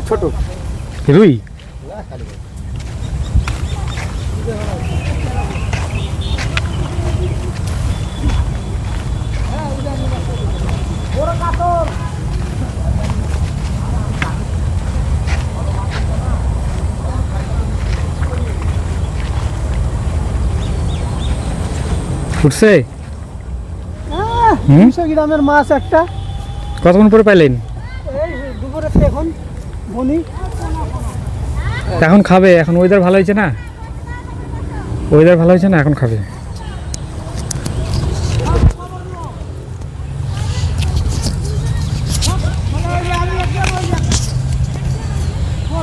ছোট রুই উঠছে 200 গ্রামের মাছ একটা। কতক্ষণ পরে পাইলেন? এই দুপুরে এখন বনি এখন খাবে, এখন ওয়েদার ভালো হয়েছে না, ওয়েদার ভালো হয়েছে না, এখন খাবে।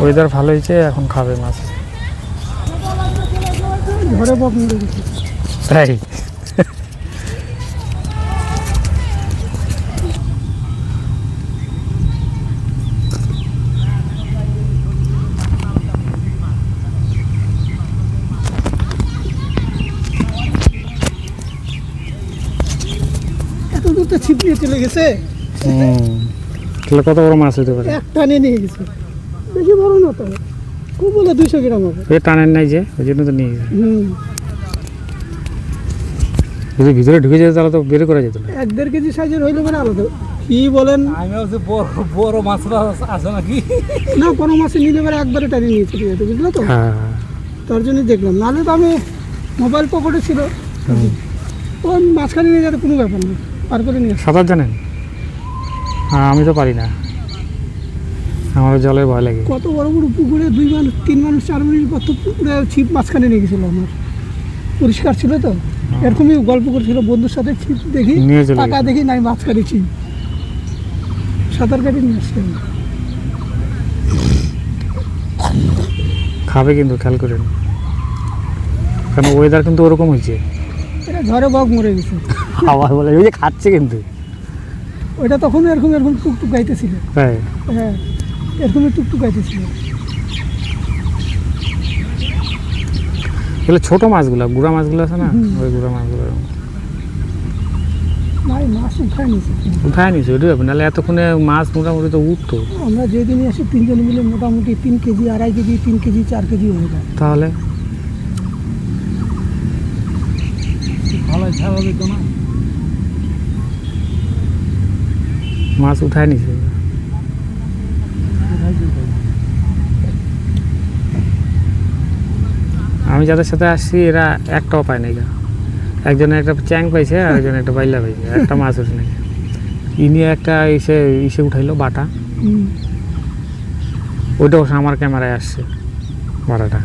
ওয়েদার ভালো হয়েছে, এখন খাবে মাছ। ঘরে বক মেরে গেছে তাই এত দূর তো ছিপ নিয়ে চলে গেছে। তাহলে কত বড় মাছ হতে পারে? এক টানে নিয়ে গেছে, বেশি বড় না তো, খুব বলে 200 গ্রাম হবে। এ টানেন নাই যে, ওই জন্য তো নিয়ে গেছে। যদি ভিতরে ঢুকে যেত তাহলে তো বের করা যেত না। 1-1.5 কেজি সাইজের হইলে মানে আলাদা। কি বলেন? আমি হচ্ছে বড় মাছটা আছে নাকি? না, কোনো মাছে নিলে পরে একবারে টানে নিয়ে চলে যেত, বুঝলে তো? হ্যাঁ, তার জন্যই দেখলাম, নাহলে তো আমি মোবাইল পকেটে ছিল, ওই মাঝখানে নিয়ে যেতে কোনো ব্যাপার না, পার করে নিয়ে আসি। সাঁতার জানেন? হ্যাঁ, আমি তো পারি না, আমার জলের ভয় লাগে। কত বড় বড় পুকুরে 2 মানুষ 3 মানুষ 4 মিনিট কত পুকুরে ছিপ মাঝখানে নিয়ে গেছিলো আমার, পরিষ্কার ছিল তো। এরকমই গল্প করছিল বন্ধুর সাথে, ছিপ দেখি নিয়ে চলে টাকা গেছে। দেখি নাই মাঝখানে ছিপ, সাঁতার কাটি নিয়ে আসছে। খাবে কিন্তু, খেয়াল করেন, কারণ ওয়েদার কিন্তু ওরকম হয়েছে। এটা ঝড়ে বক মরে গেছে। আবার বলে ওই যে খাচ্ছে কিন্তু। ওইটা তখন এরকম এরকম টুকটুক গাইতেছিল। তাই হ্যাঁ, এরকমই টুকটুক গাইতেছিল। এগুলো ছোট মাছগুলো, গুড়া মাছগুলো আছে না, ওই গুড়া মাছগুলো ভাই মাছ উঠায় নিয়েছে। উঠায় নিছে, ওইটা নাহলে এতক্ষণে মাছ মোটামুটি তো উঠতো। আমরা যেদিনই আসি 3 জন মিলে মোটামুটি 3 কেজি 2.5 কেজি 3 কেজি 4 কেজি হয়ে যায়। তাহলে ভালো স্বাভাবিক তো না। মাছ উঠায় নিছে। আমি যাদের সাথে আসছি এরা একটাও পায় নাই। একজনে একটা চ্যাং পাইছে, আর একজনে একটা বাইলা পাইছে, একটা মাছ উঠে নাই। ইনি একটা ইসে উঠাইলো বাটা, ওইটা অবশ্য আমার ক্যামেরায় আসছে বাটাটা।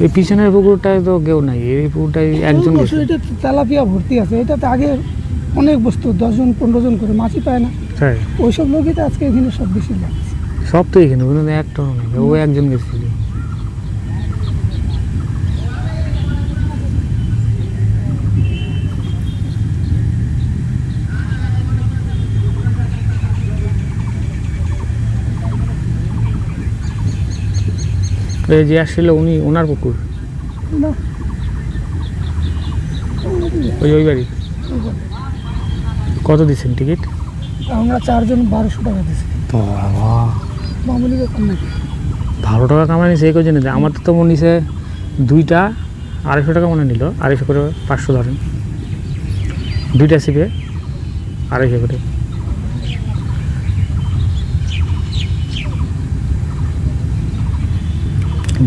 এই পিছনের পুকুরটায় তো কেউ নাই, এই পুকুরটাই একজন গেছে। এটা তেলাপিয়া ভর্তি আছে, এটাতে আগে অনেক বস্তু 10 জন 15 জন করে মাছই পায় না। তাই ওইসব লোকই তো আজকে এখানে সব বেশি লাগছে। সব তো এখানে, ওখানে তো একটাও নেই, ও একজন গেছিল। এই যে আসছিল উনি, ওনার পুকুর, না, ওই বাড়ি। কত দিচ্ছেন টিকিট? আমরা 4 জন 1200 টাকা দিয়েছি। বাবা, মামুলি ব্যাপার নাকি? 12 টাকা কামাই নিছে এই কজন। আমার তো মনে নিছে দুইটা 250 টাকা মনে নিল, 250 করে 500 ধরেন, দুইটা ছিপে 250 করে।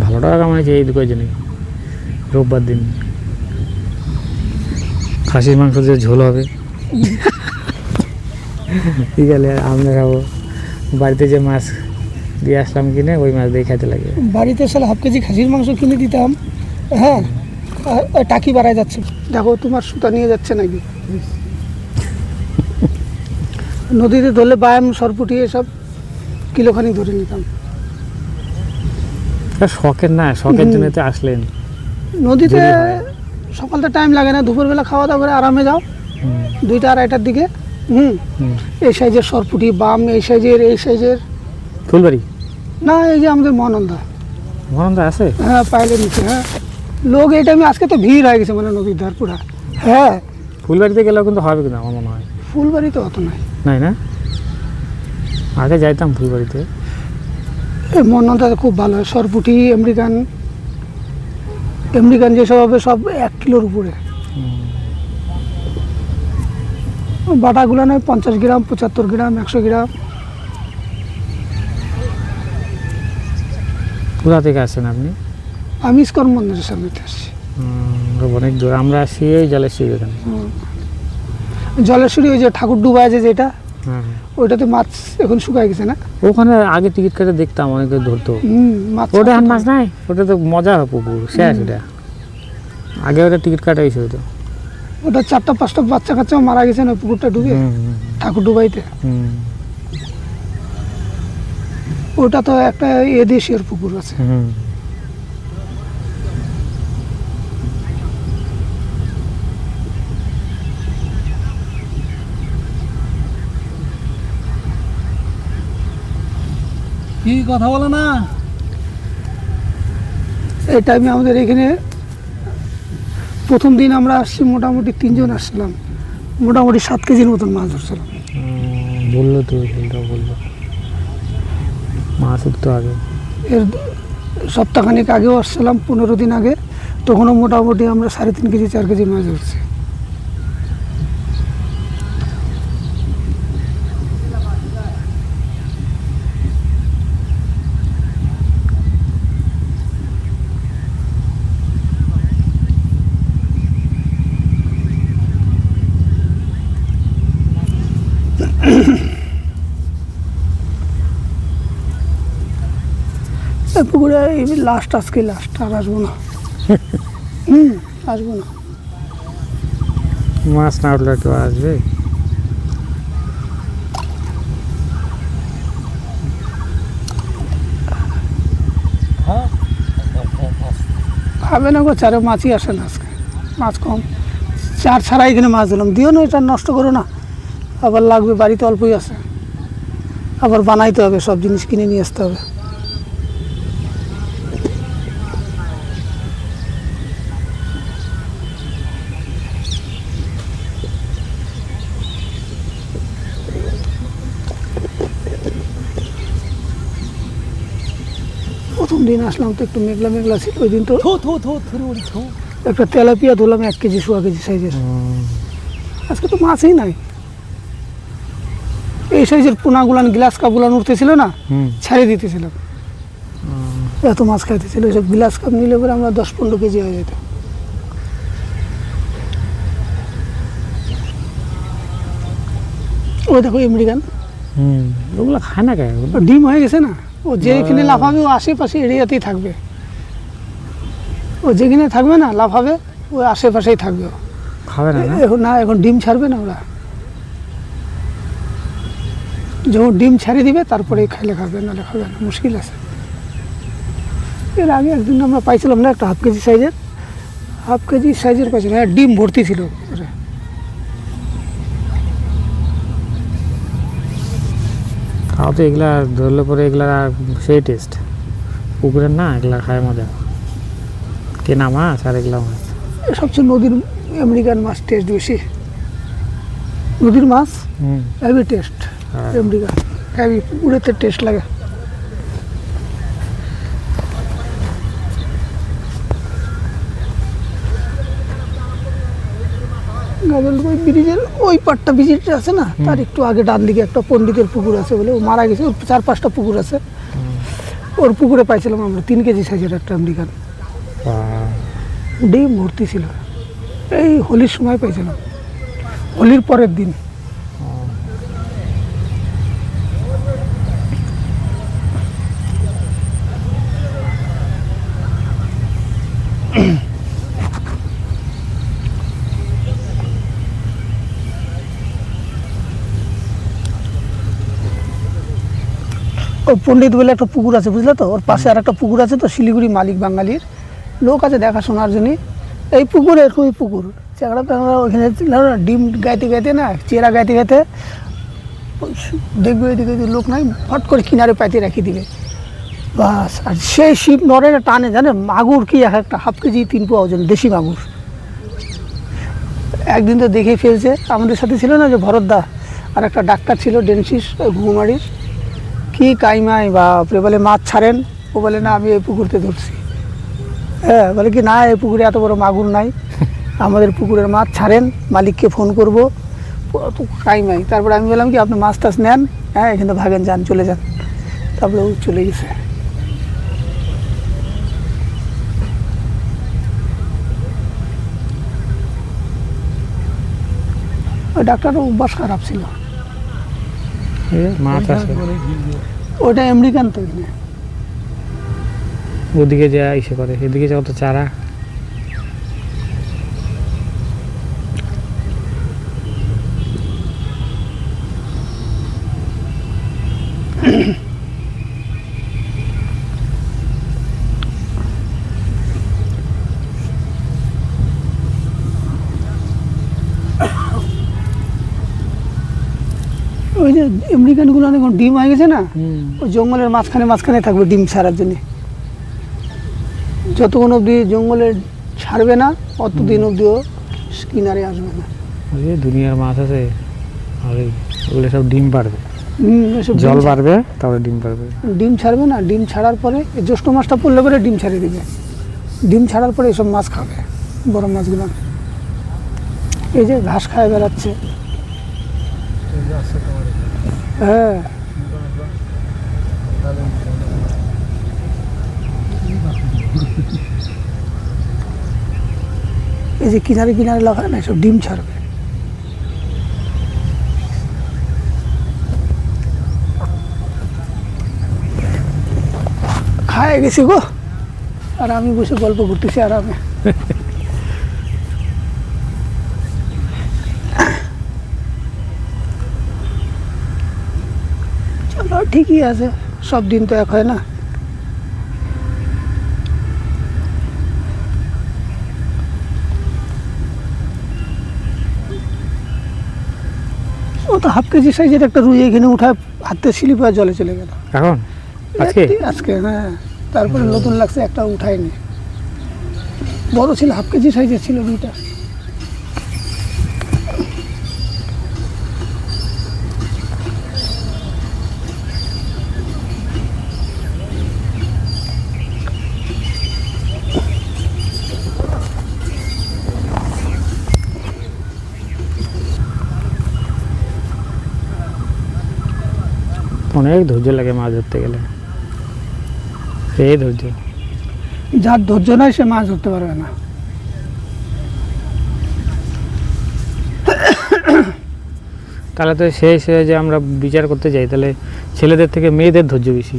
ভালো টাকা কামাইছে এই কজনে। রোববার দিন খাসির মাংস দিয়ে ঝোল হবে, বিকালে আমরা খাবো। বাড়িতে যে মাছ দিয়ে আসলাম কিনে, ওই মাছ দিয়ে খেতে লাগে। বাড়িতে সালে 1/2 কেজি খাসির মাংস কিনে দিতাম, হ্যাঁ, টাকি বাড়ায় যাচ্ছে, দেখো তোমার সুতা নিয়ে যাচ্ছে নাকি। নদীতে ধরলে ব্যায়াম সরপুটি এসব কিলোখানি ধরে নিতাম। শখের না, শখের জন্য তো আসলেন। নদীতে যদি হয়। সকালটা টাইম লাগে না, দুপুরবেলা খাওয়া দাওয়া করে আরামে যাও, 2টা 2:30টার দিকে। এই সাইজের সরপুটি, বাম এই সাইজের। ফুলবাড়ি না, এই যে আমাদের মহানন্দা। মহানন্দা আছে? হ্যাঁ, পাইলে নিচে। হ্যাঁ, লোক এই টাইমে আজকে তো ভিড় হয়ে গেছে মানে নদীর ধার পুরা। হ্যাঁ, ফুলবাড়িতে গেলেও কিন্তু হবে কিন্তু আমার মনে হয়। ফুলবাড়ি তো অত নাই। নাই না, আগে যাইতাম ফুলবাড়িতে। এই মহানন্দাতে খুব ভালো হয় সরপুটি, আমেরিকান যেসব হবে সব 1 কিলোর উপরে। বাটাগুলো নয় 50 গ্রাম, 75 গ্রাম, 100 গ্রাম। কোথা থেকে আসছেন আপনি? আমি ইস্কন মন্দিরের সামনে আসছি। অনেক দূর। আমরা আসি এই জলেশ্বরী এখানে। জলেশ্বরী ওই যে ঠাকুর ডুবায় যেটা, হ্যাঁ, ওইটাতে মাছ এখন শুকায় গেছে না। ওখানে আগে টিকিট কেটে দেখতাম, অনেকে ধরতো। মাছ ওটা আর মাছ নাই, ওটা তো মজা হয় পুকুর শেষ। ওটা আগে ওটা টিকিট কাটা হয়েছে হয়তো। ওটা 4টা 5টা বাচ্চা কাচ্চাও মারা গেছে না পুকুরটা ডুবে, ঠাকুর ডুবাইতে। ওটা তো একটা এদেশের পুকুর আছে। কি কথা বলে না? এই টাইমে আমাদের এখানে প্রথম দিন আমরা আসছি, মোটামুটি 3 জন আসছিলাম, মোটামুটি 7 কেজির মতন মাছ ধরছিলাম। বললো তো, বললো মাছ উঠতো আগে। এর সপ্তাহখানেক আগেও আসছিলাম, 15 দিন আগে, তখনও মোটামুটি আমরা 3.5 কেজি 4 কেজি মাছ ধরছি। পুকুরে এই লাস্ট, আজকে লাস্ট, আর আসবো না। আসবো না। মাছ না উঠলে কেউ আসবে? হবে না গো, চারে মাছই আসে না আজকে, মাছ কম। চার ছাড়া এখানে মাছ দিলাম, দিও না, এটা নষ্ট করো না, আবার লাগবে, বাড়িতে অল্পই আছে, আবার বানাইতে হবে, সব জিনিস কিনে নিয়ে আসতে হবে। প্রথম দিন আসলাম তো একটু মেঘলা মেঘলা ছিল, ওই দিন তো একটা তেলাপিয়া ধরলাম 1 কেজি 1.25 কেজি সাইজের। আজকে তো মাছই নাই। এই সাইজের পোনাগুলান, গ্লাস কাপগুলান উঠতেছিল না, ছেড়ে দিতেছিলাম, এত মাছ খাইতেছিল। সব গ্লাস কাপ নিলে পরে আমরা 10-15 কেজি হয়ে যেত। ওই দেখো আমেরিকান, ওগুলো খায় না কে? ডিম হয়ে গেছে না, ও যেখানে লাফাবে ও আশেপাশে এরিয়াতেই থাকবে। ও যেখানে থাকবে না লাফাবে, ও আশেপাশেই থাকবে। খাবে না না? এখন না, এখন ডিম ছাড়বে না ওরা, যখন ডিম ছাড়ি দিবে তারপরে খাইলে খাবে, নাহলে খাবে না, মুশকিল আছে। এর আগে একদিন আমরা পাইছিলাম না একটা 1/2 কেজি সাইজের পাইছিলাম, হ্যাঁ, ডিম ভর্তি ছিল। খাও তো, এগুলা ধরলে পরে এগুলা সেই টেস্ট পুকুরের না, এগুলা খায় মজা। কেনা মাছ আর এগুলা মাছ, সবচেয়ে নদীর আমেরিকান মাছ টেস্ট বেশি। নদীর মাছ হেভি টেস্ট, আমেরিকান হেভি, পুকুরেতে টেস্ট লাগে। ওই ব্রিজের ওই পাটটা ব্রিজটা আছে না, তার একটু আগে ডান দিকে একটা পণ্ডিতের পুকুর আছে, বলে ও মারা গেছে, ওর 4-5টা পুকুর আছে। ওর পুকুরে পাইছিলাম আমরা 3 কেজি সাইজের একটা আমেরিকান, ডিম ভর্তি ছিল। এই হোলির সময় পাইছিলাম, হোলির পরের দিন। ও পণ্ডিত বলে একটা পুকুর আছে, বুঝলে তো, ওর পাশে আর একটা পুকুর আছে, তো শিলিগুড়ি মালিক বাঙালির লোক আছে দেখাশোনার জন্য। এই পুকুর এরকমই পুকুর, চেংড়া প্যাংড়া ওইখানে ডিম গাইতে গাইতে না, চেরা গাইতে গাইতে দেখবে এদিকে যদি লোক নাই, ফট করে কিনারে পাইতে রেখে দিবে বাস। আর সেই শিপ নড়ে না, টানে, জানে মাগুর কি এক একটা হাফ কেজি 3 পোয়া ওজন, দেশি মাগুর। একদিন তো দেখেই ফেলছে, আমাদের সাথে ছিল না যে ভরতদা, আর একটা ডাক্তার ছিল ডেন্সিস ঘুমারির, কি কাইমাই বাপরে, বলে মাছ ছাড়েন, ও বলে না আমি এই পুকুরতে ধরছি। হ্যাঁ, বলে কি না এই পুকুরে এত বড় মাগুর নাই, আমাদের পুকুরের মাছ ছাড়েন, মালিককে ফোন করবো, তো কাইমাই। তারপরে আমি বললাম কি আপনি মাছ টাছ নেন, হ্যাঁ এখানে ভাগেন, যান চলে যান। তারপরে ও চলে গেছে। ওই ডাক্তারের অভ্যাস খারাপ ছিল, মাছ আছে ওটা আমেরিকান তো এখানে। ওদিকে যা ইসে করে, এদিকে যা কত চারা। ওই যে আমেরিকানগুলো অনেক ডিম হয়ে গেছে না, ওই জঙ্গলের মাঝখানে মাঝখানে থাকবে ডিম ছাড়ার জন্য। যতক্ষণ অবধি জঙ্গলে ছাড়বে না অতদিন অবধিও কিনারে আসবে না। ওই যে দুনিয়ার মাছ আছে, আর ওগুলো সব ডিম পারবে, এসব জল বাড়বে তারপরে ডিম পারবে। ডিম ছাড়বে না, ডিম ছাড়ার পরে এই জ্যৈষ্ঠ মাসটা পড়লে পরে ডিম ছাড়িয়ে দিবে। ডিম ছাড়ার পরে এসব মাছ খাবে, বড় মাছগুলো। এই যে ঘাস খায় বেড়াচ্ছে। হ্যাঁ, এই যে কিনারে কিনারে লাগায় না, সব ডিম ছাড়বে। খায় গেছি গো, আর আমি বসে গল্প করতেছি আরামে। চলো ঠিকই আছে, সব দিন তো এক হয় না। ও তো হাফ কেজি সাইজের একটা রুই এখানে উঠায় হাতে স্লিপ হয়ে জলে চলে গেল এখন আজকে আজকে। হ্যাঁ, তারপরে নতুন লাগছে, একটা উঠায়নি। বড় ছিল, হাফ কেজি সাইজের ছিল রুইটা। অনেক ধৈর্য লাগে মাছ ধরতে গেলে, সেই ধৈর্য। যার ধৈর্য নয় সে মাছ ধরতে পারবে না। তাহলে তো সেই সে যে আমরা বিচার করতে যাই, তাহলে ছেলেদের থেকে মেয়েদের ধৈর্য বেশি।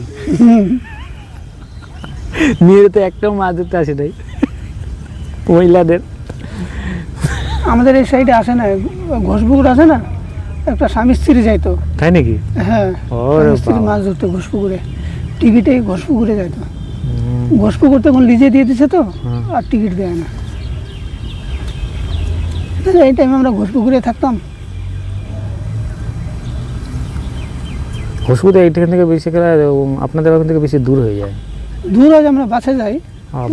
মেয়েদের তো একটাও মাছ ধরতে আসে নাই, মহিলাদের। আমাদের এই সাইডে আসে না, ঘোষপুকুর আছে না, একটা স্বামী স্ত্রী যাইতো। তাই নাকি? হ্যাঁ, ওরে স্বামী স্ত্রী বাবা। মাছ ধরতে ঘোষপুকুরে, টিকিটে ঘোষপুকুরে যাইতো। ঘোষপুকুর তখন লিজে দিয়ে দিছে তো, আর টিকিট দেয় না। তাহলে এই টাইমে আমরা ঘোষপুকুরে থাকতাম। ঘোষপুরে এইখান থেকে বেশি করে আপনাদের ওখান থেকে বেশি দূর হয়ে যায়। দূর হয়, আমরা বাসে যাই।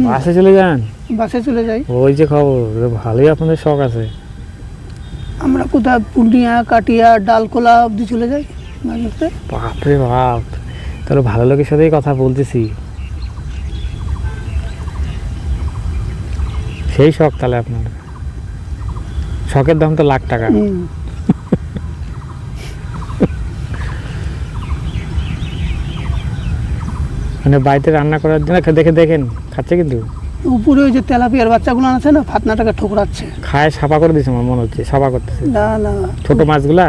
বাসে চলে যান? বাসে চলে যাই। ওই যে খবর, ভালোই আপনাদের শখ আছে। আমরা কোথাও পূর্ণিয়া, কাটিয়া, ডালকোলা অবধি চলে যাই মাছ ধরতে। বাপরে বাপ, তাহলে ভালো লোকের সাথেই কথা বলতেছি। সেই শখ তাহলে আপনার, শখের দাম তো লাখ টাকা। মানে বাড়িতে রান্না করার জন্য দেখে দেখেন খাচ্ছে, কিন্তু উপরে ওই যে তেলাপিয়ার বাচ্চাগুলো আছে না, ফাতনাটাকে ঠোকরাচ্ছে। খায় সাফা করে দিয়েছে, আমার মনে হচ্ছে সাফা করতেছে। না না, ছোট মাছগুলা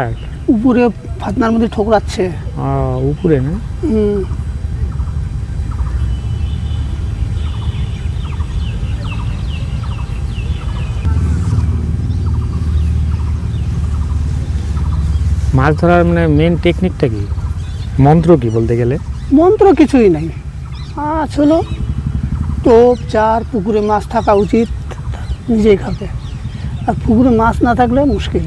উপরে ফাতনার মধ্যে ঠোকরাচ্ছে। উপরে না? মাছ ধরার মানে মেন টেকনিকটা কি, মন্ত্র কি বলতে গেলে? মন্ত্র কিছুই নাই। মাছ হলো টোপ চার, পুকুরে মাছ থাকা উচিত, নিজেই খাবে। আর পুকুরে মাছ না থাকলে মুশকিল।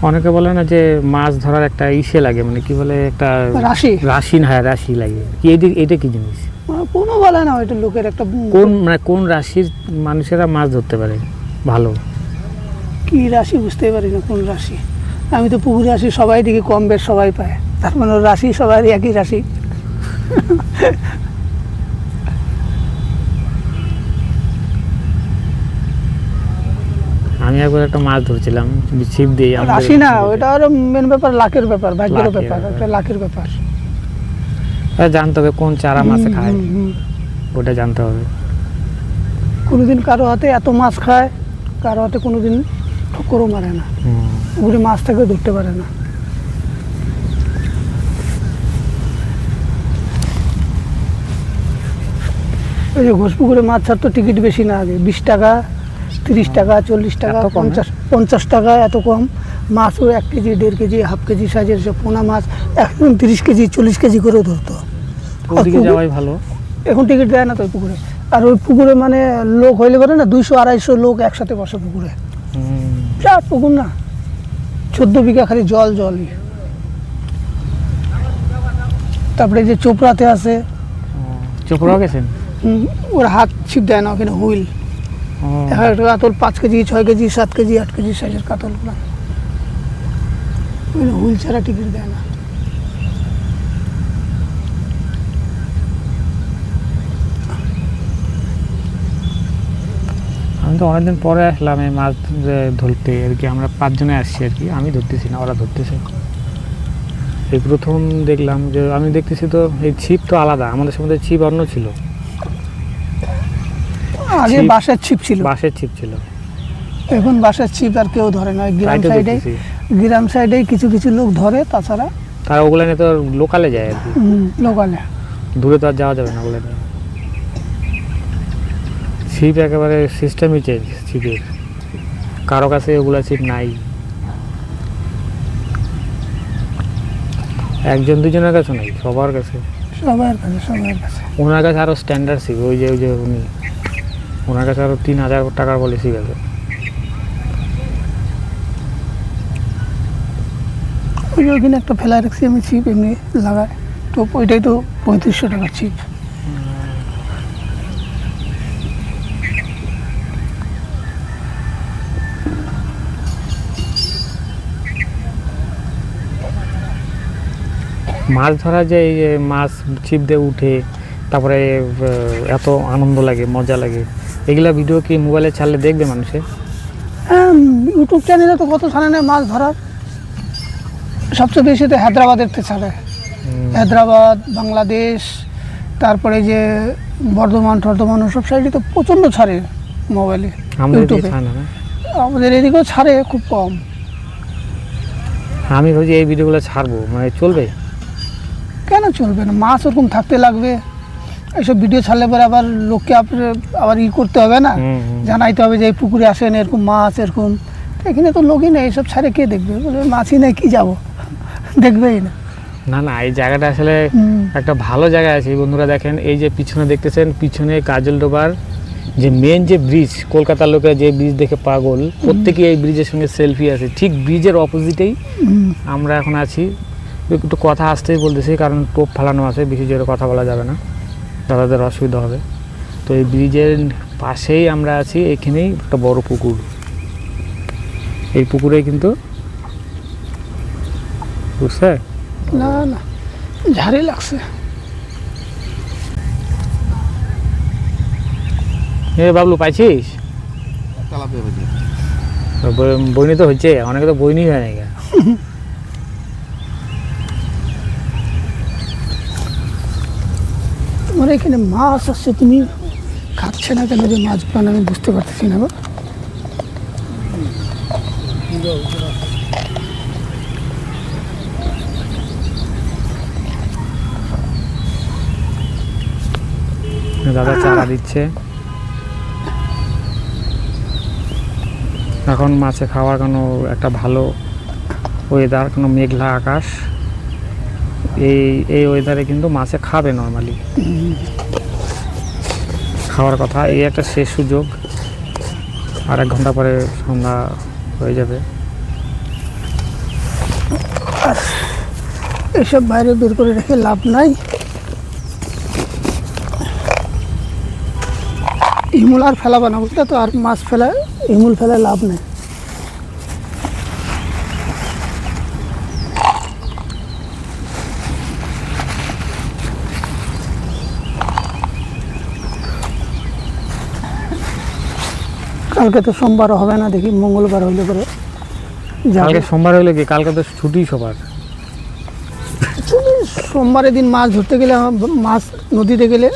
অনেকে বলে না যে মাছ ধরার একটা ইসে লাগে, মানে কি বলে একটা রাশি রাশি, হ্যাঁ রাশি লাগে কি, এটা কি জিনিস? কোনো বলে না, ওইটা লোকের একটা কোন রাশির মানুষেরা মাছ ধরতে পারে ভালো? কি রাশি বুঝতে পারি না কোন রাশি। আমি তো পুকুরে আসি, সবাই দেখি কম বেশ সবাই পায়, তার মানে রাশি সবাই একই রাশি। আমি একবার একটা মাছ ধরছিলাম ছিপ দিয়ে। রাশি না, ওইটা আরো মেন ব্যাপার, লাখের ব্যাপার, ভাগ্যের লাখের ব্যাপার, ব্যাপার। একটা লাখের ব্যাপার। জানতে হবে কোন চারা মাছে খায়, হুম, হুম। ওটা জানতে হবে। কোনোদিন কারো হাতে এত মাছ খায়, কারো হাতে কোনোদিন ঠক্করও মারে না, পুকুরে মাছ থেকে ধরতে পারে না। ওই যে ঘোষপুকুরে মাছ ছাড়তো টিকিট বেশি না, আগে 20 টাকা, 30 টাকা, 40 টাকা, এত কম, 50 টাকা, এত কম। মাছও 1 কেজি, 1.5 কেজি, হাফ কেজি সাইজের সব পোনা মাছ এখন 30 কেজি 40 কেজি করেও ধরতো। ওদিকে যাওয়াই ভালো। এখন টিকিট দেয় না তো ওই পুকুরে। আর ওই পুকুরে মানে লোক হইলে পারে না, 200-250 লোক একসাথে বসে পুকুরে। বিরাট পুকুর না, 14 বিঘা খালি জলই। তারপরে এই যে চোপড়াতে আছে, চোপড়াও গেছেন? ওর হাত ছিপ দেয় না, ওখানে হুইল। একটা কাতল 5 কেজি, 6 কেজি, 7 কেজি, 8 কেজি সাইজের কাতলগুলো, ওখানে হুইল ছাড়া টিকিট দেয় না। আমি তো অনেকদিন পরে আসলাম এই মাছ ধরতে আর কি। আমরা 5 জনে আসছি আর কি, আমি ধরতেছি না, ওরা ধরতেছে। এই প্রথম দেখলাম যে, আমি দেখতেছি তো এই ছিপ তো আলাদা, আমাদের সময় ছিপ অন্য ছিল। আগে ছিপ- বাঁশের ছিপ ছিল, বাঁশের ছিপ ছিল। এখন বাঁশের ছিপ আর কেউ ধরে না। তাই তো দেখতেছি। গ্রাম সাইডে কিছু কিছু লোক ধরে, তাছাড়া তারা ওগুলো নিয়ে তো লোকালে যায় আর কি, লোকালে। দূরে তো আর যাওয়া যাবে না ওগুলো নিয়ে। ছিপ একেবারে সিস্টেমই চেঞ্জ ছিপের, কারো কাছে ওগুলা ছিপ নাই। 1-2 জনের কাছে নাই, সবার কাছে। সবার কাছে। ওনার কাছে আরো স্ট্যান্ডার্ড ছিপ, ওই যে উনি, ওনার কাছে আরো 3000 টাকার বলে ছিপ আছে। ওই যে ওইখানে একটা ফেলায় রাখছি আমি ছিপ, এমনি লাগায় তো, ওইটাই তো 3500 টাকার ছিপ। মাছ ধরা যে এই যে মাছ ছিপ দিয়ে উঠে, তারপরে এত আনন্দ লাগে, মজা লাগে, এগুলা ভিডিও কি মোবাইলে ছাড়লে দেখবে মানুষে? হ্যাঁ, ইউটিউব চ্যানেলে তো কত ছাড়ে না মাছ ধরার। সবচেয়ে বেশি তো হায়দ্রাবাদের তো ছাড়ে, হায়দ্রাবাদ, বাংলাদেশ, তারপরে যে বর্ধমান সব সাইডে তো প্রচণ্ড ছাড়ে মোবাইলে, আমাদের এদিকে ইউটিউবে। ছাড়ে না। আমাদের এদিকেও ছাড়ে, খুব কম। আমি ভাবছি এই ভিডিওগুলো ছাড়বো, মানে চলবে? কেন চলবে না, মাছ ওরকম থাকতে লাগবে। এইসব ভিডিও ছাড়লে পরে আবার লোককে আবার করতে হবে না, জানাইতে হবে যে এই পুকুরে আসেন, এরকম মাছ এরকম। এখানে তো লোকই নেই, এইসব ছাড়ে কে দেখবে? বলে মাছই নেই, কি যাবো, দেখবেই না। না না, এই জায়গাটা আসলে একটা ভালো জায়গা আছে বন্ধুরা। দেখেন এই যে পিছনে দেখতেছেন, পিছনে কাজলডোবার যে মেন যে ব্রিজ, কলকাতার লোকেরা যে ব্রিজ দেখে পাগল, প্রত্যেকেই এই ব্রিজের সঙ্গে সেলফি আছে। ঠিক ব্রিজের অপোজিটেই আমরা এখন আছি। একটু কথা আসতেই বলতেছি, কারণ টোপ ফালানো আছে, বেশি জোরে কথা বলা যাবে না, দাদাদের অসুবিধা হবে। তো এই ব্রিজের পাশেই আমরা আছি, এখানেই একটা বড় পুকুর। এই পুকুরেই কিন্তু, বুঝছে? না না, ঝাড়ে লাগছে। এ বাবলু পাইছিস? বইনি তো হচ্ছে, অনেকে তো বইনি হয় না। তোমার এখানে মাছ আসছে, তুমি খাচ্ছে না কেন যে মাছ পান, আমি বুঝতে পারতেছি না গো। দাদা চারা দিচ্ছে। এখন মাছে খাওয়ার কোনো একটা ভালো ওয়েদার, কোনো মেঘলা আকাশ, এই এই ওয়েদারে কিন্তু মাছে খাবে নর্মালি, খাওয়ার কথা। এই একটা শেষ সুযোগ, আর 1 ঘন্টা পরে সন্ধ্যা হয়ে যাবে। এসব বাইরে বের করে রেখে লাভ নাই। ইমুল আর ফেলাবা না, বুঝলে তো? আর মাছ ফেলা, ইমুল ফেলে লাভ নেই। কালকে তো সোমবার হবে না, দেখি মঙ্গলবার হইলে পরে যাবো। কালকে সোমবার হলে কি? কালকে তো ছুটি সবার। সোমবারের দিন মাছ ধরতে গেলে, মাছ নদীতে গেলে,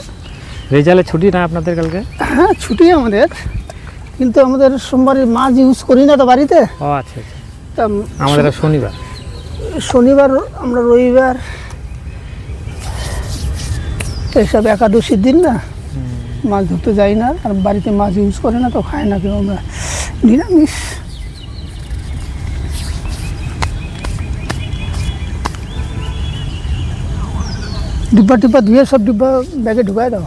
রেজাল্টে ছুটি না আপনাদের কালকে? হ্যাঁ ছুটি আমাদের, কিন্তু আমাদের সোমবারে মাছ ইউজ করি না তো বাড়িতে। ও আচ্ছা আচ্ছা, তা আমাদের আর শনিবার। শনিবার আমরা রবিবার এইসব একাদশীর দিন না মাছ ধরতে যাই না, আর বাড়িতে মাছ ইউজ করে না তো খাই না কেউ, আমরা নিরামিষ। ডিব্বা টিব্বা ধুয়ে সব ডিব্বা ব্যাগে ঢুকাই দাও।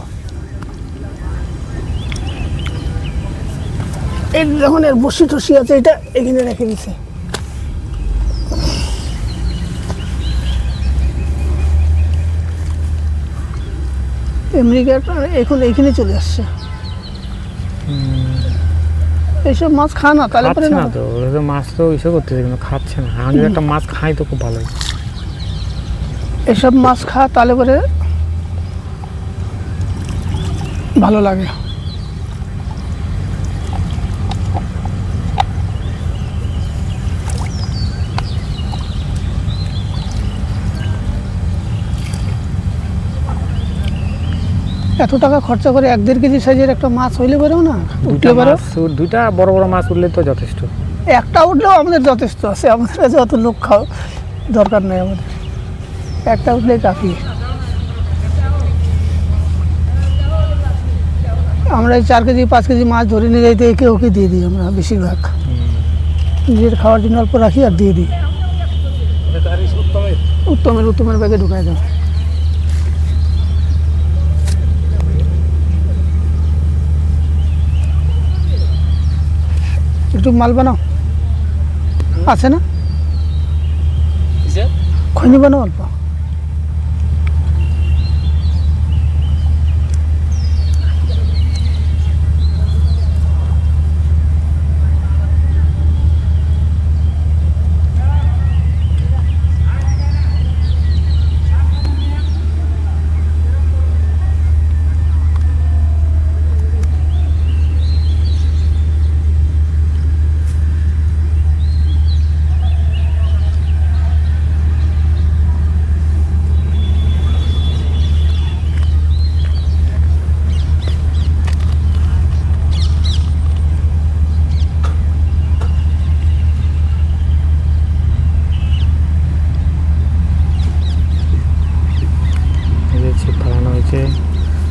এই যখন এর বসি টসি আছে, এটা এখানে রেখে দিছে। আমেরিকাটা এখন এইখানে চলে আসছে। এইসব মাছ খা না, তাহলে পরে খাচ্ছে না। না তো, ওরা তো মাছ তো ইসে করতেছে কিন্তু খাচ্ছে না। আমি যদি একটা মাছ খাই তো খুব ভালো। এসব মাছ খা, তাহলে পরে ভালো লাগে। এত টাকা খরচা করে 1-1.5 কেজি সাইজের একটা মাছ হইলে পারেও না, উঠলে পারো। দুইটা বড় বড় মাছ উঠলে তো যথেষ্ট। একটা উঠলেও আমাদের যথেষ্ট আছে, আমাদের কাছে অত লোক খাওয়া দরকার নেই আমাদের, একটা উঠলেই কাফি। আমরা এই 4 কেজি 5 কেজি মাছ ধরে নিয়ে যাইতে একে ওকে দিয়ে দিই আমরা বেশিরভাগ, নিজের খাওয়ার জন্য অল্প রাখি আর দিয়ে দিই। উত্তমের ব্যাগে ঢুকাই দাও। একটু মাল বানাও, আছে না? খৈনি বানাও অল্প।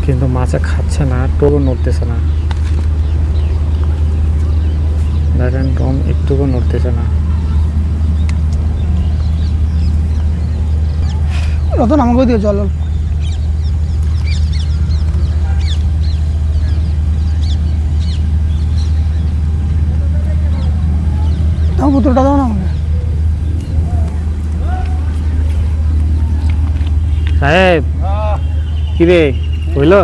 কিন্তু মাছে খাচ্ছে না, টোকও নড়তেছে না, দেখেন টম একটুকু নড়তেছে না। রতন আমাকে দিও জল অল্প। দাও বোতলটা দাও না আমাকে। সাহেব কি রে হইলো?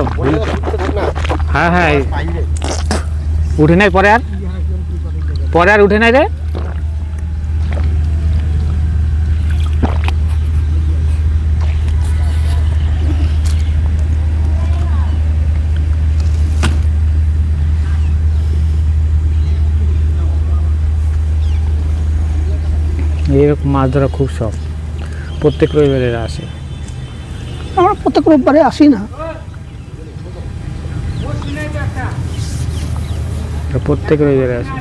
হ্যাঁ হ্যাঁ উঠে নাই, পরে আর উঠে নাই রে। এরকম মাছ ধরা খুব শখ, প্রত্যেক রবিবারে আসে। আমরা প্রত্যেক রোববারে আসি না, প্রত্যেক রবিবারে আসে।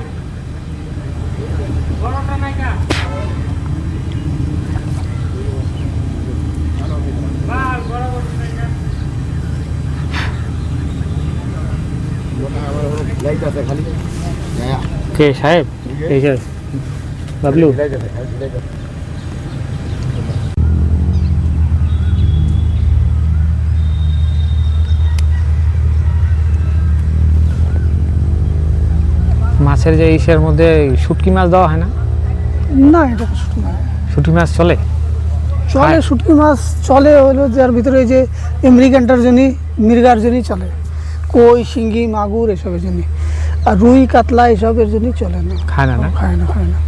কে সাহেব? এই যে বাবলু। মাছের যে ইসের মধ্যে শুটকি মাছ দেওয়া হয় না? না, এটা তো শুটকি মাছ শুটকি মাছ চলে? চলে। খায়? শুটকি মাছ চলে হলো যার ভিতরে এই যে আমেরিকানটার জন্যই, মির্গার জন্যই চলে। কই, শিঙ্গি, মাগুর এসবের জন্যই। আর রুই, কাতলা এসবের জন্যই চলে না। খায় না, না? খায় না, খায় না।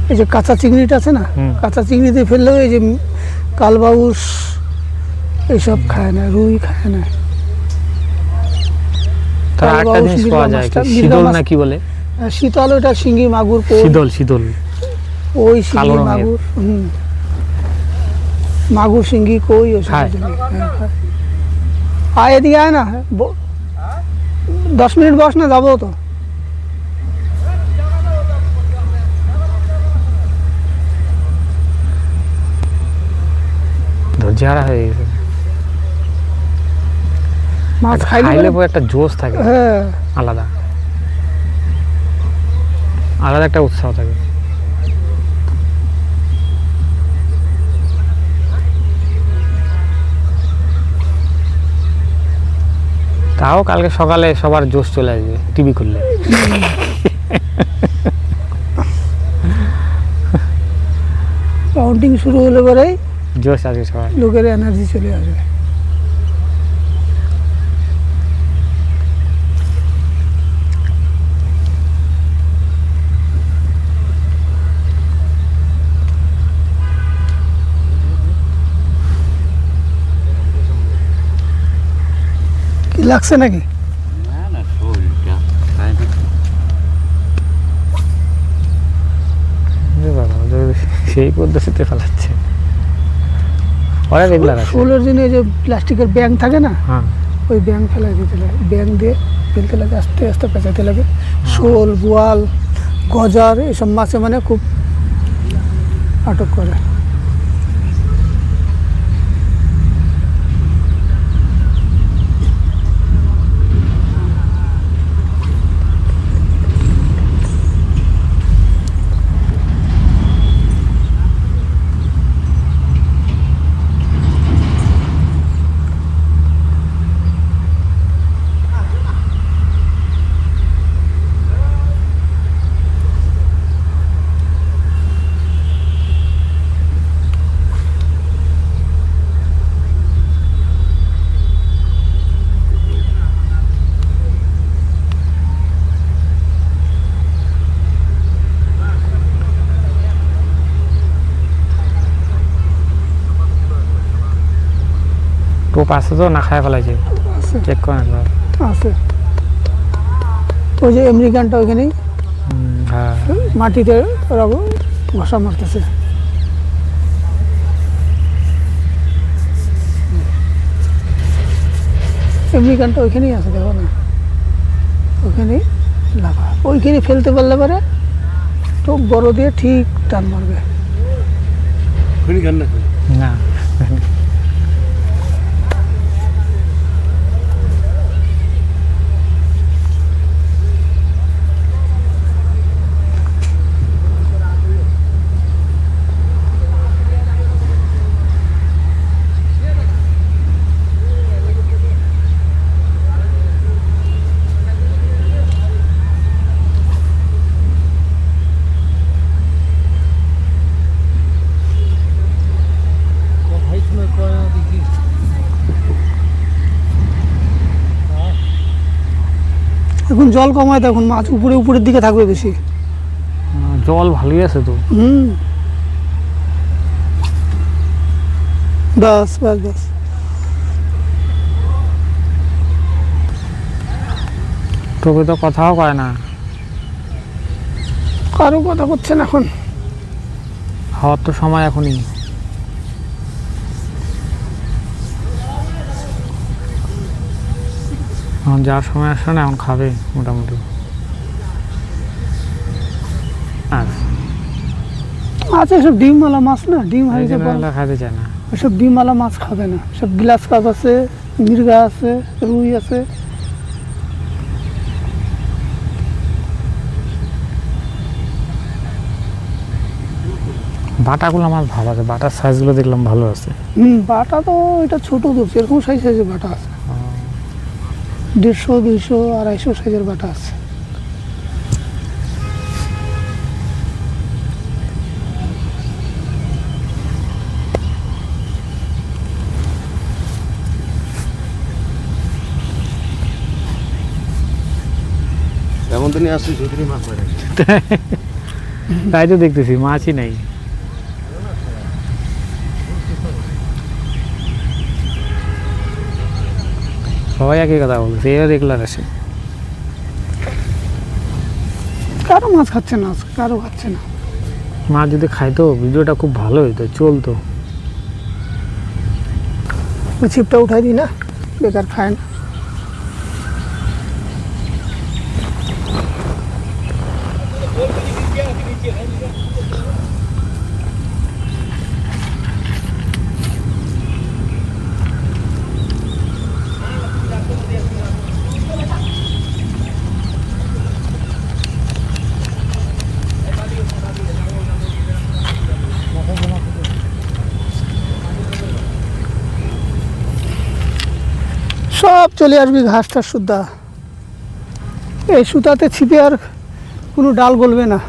এই যে কাঁচা চিংড়িটা আছে না, হুম। কাঁচা চিংড়িতে ফেললেও এই যে কালবাউস এইসব খায় না, রুই খায় না। তার একটা কালবাউস, জিনিস মির্গা পাওয়া যায় মাছটা, কি? মির্গা শীতল মাছ- না কি বলে? শীতল, ওটা শিঙ্গি, মাগুর, কই, শীতল, শীতল। ওই কালো শিঙ্গি, রঙের। মাগুর, মাগুর, শিঙ্গি, কই ওসব খায়? খায়। আয় এদিকে, আয় না, 10 মিনিট বস না, যাবো তো। ধৈর্যহারা হয়ে গেছে। মাছ একটা খাইলে খাইলে পরে- পরে একটা জোশ থাকে, হ্যাঁ, আলাদা আলাদা একটা উৎসাহ থাকে। তাও কালকে সকালে সবার জোশ চলে আসবে টিভি খুললে। কাউন্টিং শুরু হলে পরেই জোশ আসবে সবার। লোকের এনার্জি চলে আসবে। কি লাগছে নাকি? বুঝতে পারো, ওদের সেই পদ্ধতিতে ফেলাচ্ছে ওরা রেগুলার আছে। শোলের জন্য এই যে প্লাস্টিকের ব্যাং থাকে না, হ্যাঁ, ওই ব্যাং ফেলাই দিতে লাগে, ব্যাং দিয়ে ফেলতে লাগে, আস্তে আস্তে পেঁচাতে লাগে। শোল, বোয়াল, গজার এসব মাছে মানে খুব আটক করে। টোপ আছে তো না খায় ফেলাইছে, আছে, চেক করে না। আছে। ওই যে আমেরিকানটা ওইখানেই হ্যাঁ, মাটিতে ওরা ঘষা মারতেছে। আমেরিকানটা ওইখানেই আছে, দেখো না, ওইখানেই লাগা। ওইখানে ফেলতে পারলে পরে তো বড় দিয়ে ঠিক টান মারবে। না এখন জল কমায়, তখন মাছ উপরের দিকে থাকবে বেশি। জল ভালোই আছে তো। বাস বাস বাস। তবে তো কথাও কয় না, কারো কথা করছেন এখন। হওয়ার তো সময় এখনই। এখন যাওয়ার সময় আসছে না, এখন খাবে মোটামুটি। আচ্ছা, এসব ডিমওয়ালা মাছ না, ডিম এই হয়েছে, জন্য এগুলো খাইতে চায় না। এসব ডিমওয়ালা মাছ খাবে না। সব গ্লাস কাপ আছে, মির্গা আছে, রুই আছে। বাটাগুলো আমার ভালো আছে, বাটার সাইজগুলো দেখলাম ভালো আছে। বাটা তো এটা ছোট ধরছে, এরকম সাইজ সাইজে বাটা আছে। 150, 200, 250 সাইজের বাটা আছে। এমন তো নিয়ে আসছি যদি মাছ হয় নাকি? তাই তো দেখতেছি মাছই নাই। সবাই একই কথা বলছে, এরা রেগুলার আসে। কারো মাছ খাচ্ছে না আজকে, কারো খাচ্ছে না। মাছ যদি খাইতো ভিডিওটা খুব ভালো হইতো, চলতো। ওই ছিপটা উঠাই দিই না, বেকার খায় না। সব চলে আসবি ঘাসটা সুদ্ধা। এই সুতাতে ছিপে আর কোনো ডাল গলবে না।